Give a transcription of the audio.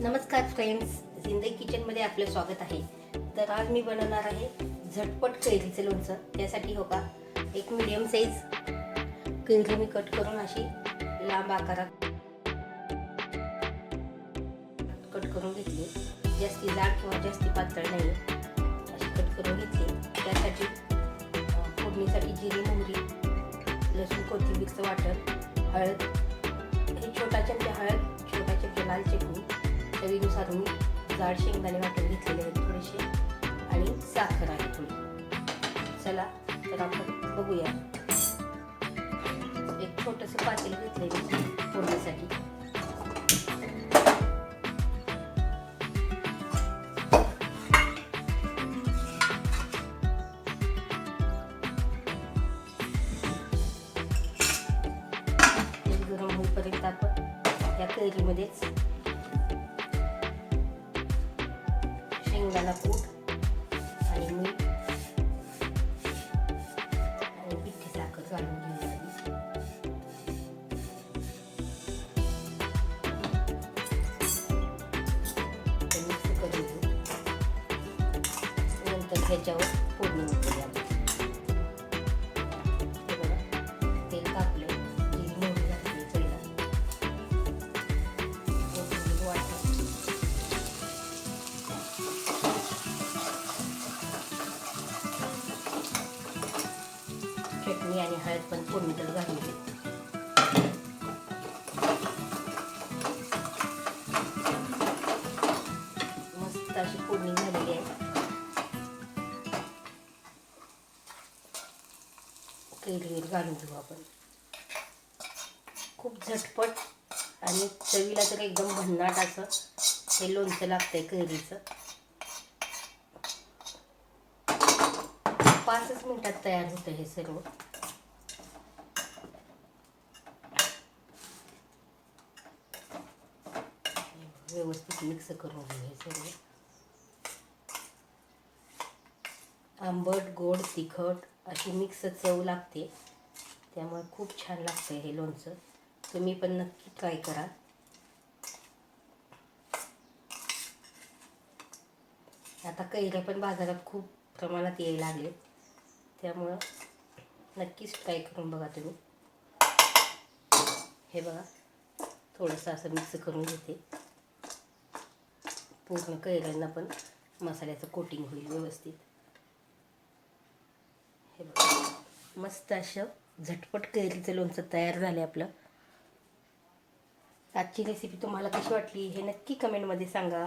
नमस्कार फ्रेंड्स, जिंदगी किचनमध्ये आपले स्वागत आहे। तर आज मी बनवणार आहे झटपट कैरीचे लोणचं। त्यासाठी हो का एक मीडियम साइज कैरी मी कट करून अशी लांब आकारात कट करून घेतली। जास्ती जाड किंवा जास्ती पातळ नाही, अशी कट करून घेतली। त्यासाठी फोडणीसाठी जिरे, मोहरी, लसूण, कोथिंबीरचं वाटण, हळद, हे छोटा चमचा हळद, छोटा चमचा लाल चटणी, चवीनुसार मी जाड शेंगदाणे वाटून घेतलेले आहेत थोडेसे, आणि साखर आहे थोडी। चला तर आपण बघूया। एक छोटंसं पातेलं घेतलंय मी फोडणीसाठी। तेल गरम होईपर्यंत आपण या कैरीमध्येच शेंगदाणा कूट आणि मीठ आणि पिठी साखर घालून घेऊया। मिक्स करून घेऊ। नंतर ह्याच्यावर फोडणी टाकूया। तेल तापले, जिरी मोहरी घातली, पहिला कोथिंबीर वाटण, चटणी आणि हळद पण फोडणीतच घालून घेते। मस्त अशी फोडणी झालेली आहे। कैरीवर घालून घेऊ आपण। खूप झटपट आणि चवीला तर एकदम भन्नाट असं हे लोणचं लागतंय कैरीचं। 5 मिनिटात तयार होतं हे सर्व। व्यवस्थित मिक्स करून घेऊ हे सर्व। आंबट, गोड, तिखट अशी मिक्स चव लागते, त्यामुळे खूप छान लागतं हे लोणचं। तुम्ही पण नक्की ट्राय करा। आता कैऱ्या पण बाजारात खूप प्रमाणात यायला लागले, त्यामुळं नक्कीच ट्राय करून बघा तुम्ही। हे बघा, थोडंसं असं मिक्स करून घेते। पूर्ण कैऱ्यांना पण मसाल्याचं कोटिंग होईल व्यवस्थित। हे बघा, मस्त असं झटपट कैरीचं लोणचं तयार झालं आपलं। आजची रेसिपी तुम्हाला कशी वाटली हे नक्की कमेंटमध्ये सांगा।